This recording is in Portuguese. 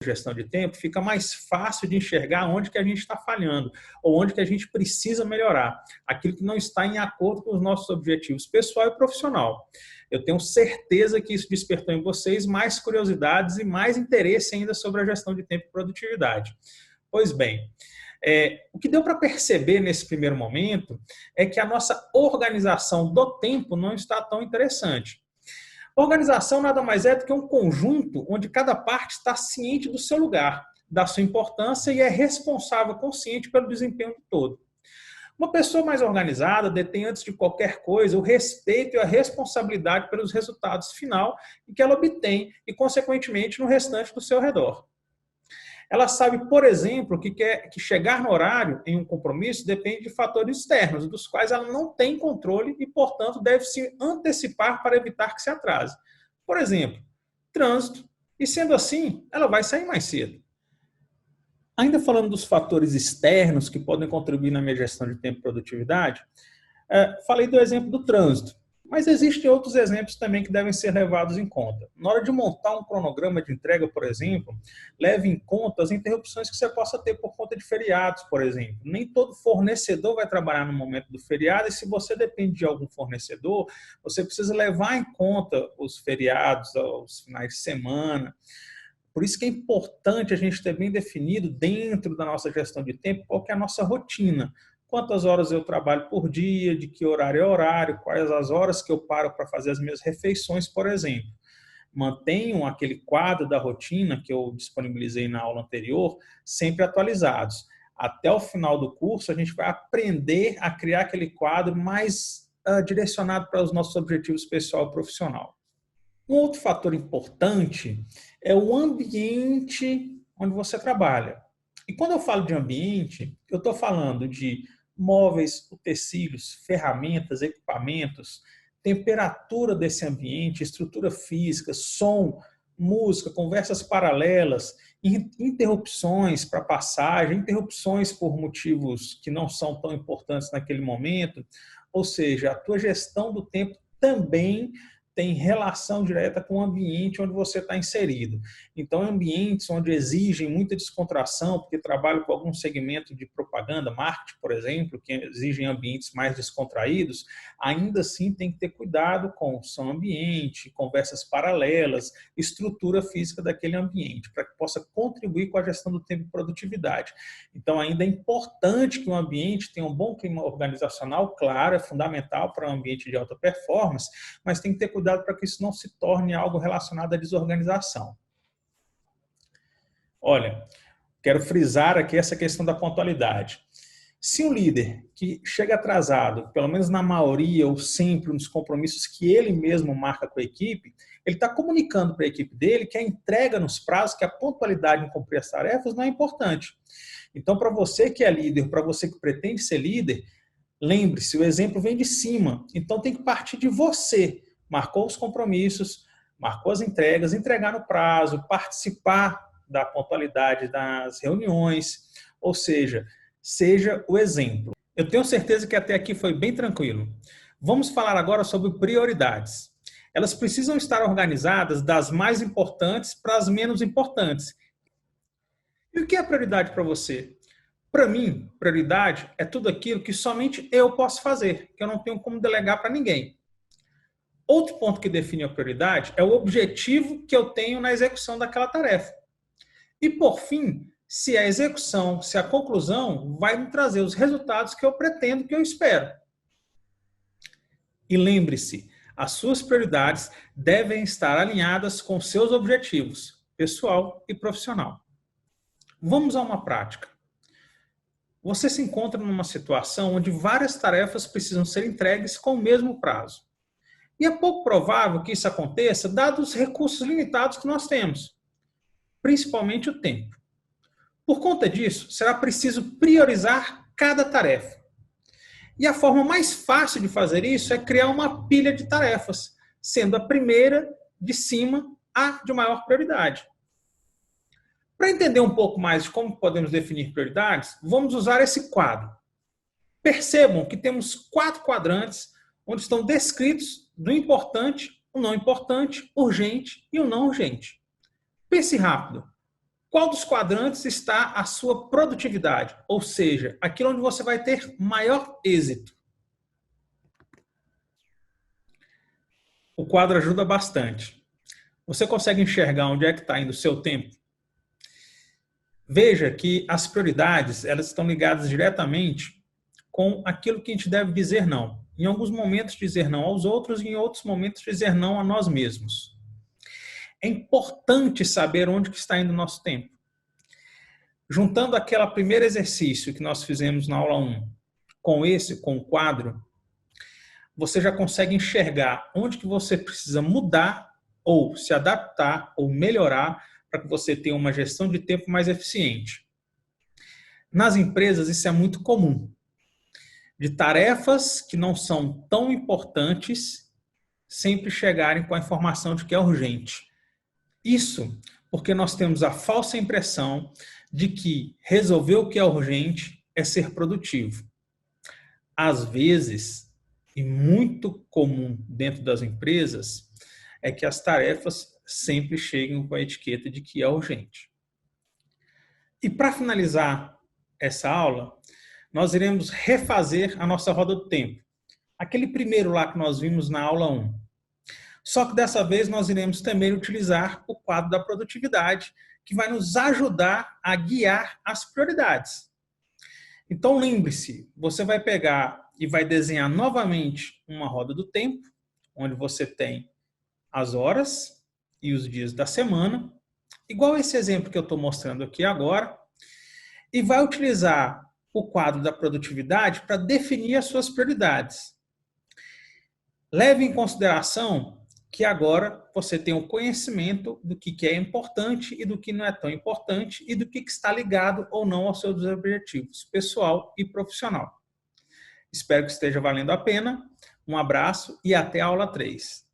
gestão de tempo, fica mais fácil de enxergar onde que a gente está falhando ou onde que a gente precisa melhorar, aquilo que não está em acordo com os nossos objetivos pessoal e profissional. Eu tenho certeza que isso despertou em vocês mais curiosidades e mais interesse ainda sobre a gestão de tempo e produtividade. Pois bem, o que deu para perceber nesse primeiro momento é que a nossa organização do tempo não está tão interessante. Organização nada mais é do que um conjunto onde cada parte está ciente do seu lugar, da sua importância e é responsável, consciente pelo desempenho do todo. Uma pessoa mais organizada detém, antes de qualquer coisa, o respeito e a responsabilidade pelos resultados final que ela obtém e, consequentemente, no restante do seu redor. Ela sabe, por exemplo, que chegar no horário em um compromisso depende de fatores externos, dos quais ela não tem controle e, portanto, deve se antecipar para evitar que se atrase. Por exemplo, trânsito. E, sendo assim, ela vai sair mais cedo. Ainda falando dos fatores externos que podem contribuir na minha gestão de tempo e produtividade, falei do exemplo do trânsito. Mas existem outros exemplos também que devem ser levados em conta. Na hora de montar um cronograma de entrega, por exemplo, leve em conta as interrupções que você possa ter por conta de feriados, por exemplo. Nem todo fornecedor vai trabalhar no momento do feriado e se você depende de algum fornecedor, você precisa levar em conta os feriados, os finais de semana. Por isso que é importante a gente ter bem definido dentro da nossa gestão de tempo qual que é a nossa rotina. Quantas horas eu trabalho por dia, de que horário é horário, quais as horas que eu paro para fazer as minhas refeições, por exemplo. Mantenham aquele quadro da rotina que eu disponibilizei na aula anterior, sempre atualizados. Até o final do curso, a gente vai aprender a criar aquele quadro mais direcionado para os nossos objetivos pessoal e profissional. Um outro fator importante é o ambiente onde você trabalha. E quando eu falo de ambiente, eu estou falando de móveis, utensílios, ferramentas, equipamentos, temperatura desse ambiente, estrutura física, som, música, conversas paralelas, interrupções para passagem, interrupções por motivos que não são tão importantes naquele momento. Ou seja, a tua gestão do tempo também tem relação direta com o ambiente onde você está inserido. Então, ambientes onde exigem muita descontração, porque trabalho com algum segmento de propaganda, marketing, por exemplo, que exigem ambientes mais descontraídos, ainda assim tem que ter cuidado com o som ambiente, conversas paralelas, estrutura física daquele ambiente, para que possa contribuir com a gestão do tempo e produtividade. Então, ainda é importante que o ambiente tenha um bom clima organizacional, claro, é fundamental para um ambiente de alta performance, mas tem que ter cuidado para que isso não se torne algo relacionado à desorganização. Olha, quero frisar aqui essa questão da pontualidade. Se um líder que chega atrasado, pelo menos na maioria ou sempre nos compromissos que ele mesmo marca com a equipe, ele está comunicando para a equipe dele que a entrega nos prazos, que a pontualidade em cumprir as tarefas não é importante. Então, para você que é líder, para você que pretende ser líder, lembre-se, o exemplo vem de cima. Então, tem que partir de você. Marcou os compromissos, marcou as entregas, entregar no prazo, participar da pontualidade das reuniões, ou seja o exemplo. Eu tenho certeza que até aqui foi bem tranquilo. Vamos falar agora sobre prioridades. Elas precisam estar organizadas das mais importantes para as menos importantes. E o que é prioridade para você? Para mim, prioridade é tudo aquilo que somente eu posso fazer, que eu não tenho como delegar para ninguém. Outro ponto que define a prioridade é o objetivo que eu tenho na execução daquela tarefa. E, por fim, se a execução, se a conclusão vai me trazer os resultados que eu pretendo, que eu espero. E lembre-se, as suas prioridades devem estar alinhadas com seus objetivos, pessoal e profissional. Vamos a uma prática. Você se encontra numa situação onde várias tarefas precisam ser entregues com o mesmo prazo. E é pouco provável que isso aconteça, dados os recursos limitados que nós temos, principalmente o tempo. Por conta disso, será preciso priorizar cada tarefa. E a forma mais fácil de fazer isso é criar uma pilha de tarefas, sendo a primeira de cima a de maior prioridade. Para entender um pouco mais de como podemos definir prioridades, vamos usar esse quadro. Percebam que temos 4 quadrantes onde estão descritos do importante, o não importante, urgente e o não urgente. Pense rápido. Qual dos quadrantes está a sua produtividade? Ou seja, aquilo onde você vai ter maior êxito. O quadro ajuda bastante. Você consegue enxergar onde é que está indo o seu tempo? Veja que as prioridades, elas estão ligadas diretamente com aquilo que a gente deve dizer não. Em alguns momentos dizer não aos outros e em outros momentos dizer não a nós mesmos. É importante saber onde que está indo o nosso tempo. Juntando aquele primeiro exercício que nós fizemos na aula 1 com o quadro, você já consegue enxergar onde que você precisa mudar ou se adaptar ou melhorar para que você tenha uma gestão de tempo mais eficiente. Nas empresas isso é muito comum. De tarefas que não são tão importantes sempre chegarem com a informação de que é urgente. Isso porque nós temos a falsa impressão de que resolver o que é urgente é ser produtivo. Às vezes, e muito comum dentro das empresas, é que as tarefas sempre chegam com a etiqueta de que é urgente. E para finalizar essa aula, nós iremos refazer a nossa roda do tempo. Aquele primeiro lá que nós vimos na aula 1. Só que dessa vez nós iremos também utilizar o quadro da produtividade, que vai nos ajudar a guiar as prioridades. Então lembre-se, você vai pegar e vai desenhar novamente uma roda do tempo, onde você tem as horas e os dias da semana, igual esse exemplo que eu estou mostrando aqui agora, e vai utilizar o quadro da produtividade para definir as suas prioridades. Leve em consideração que agora você tem o conhecimento do que é importante e do que não é tão importante e do que está ligado ou não aos seus objetivos pessoal e profissional. Espero que esteja valendo a pena. Um abraço e até a aula 3.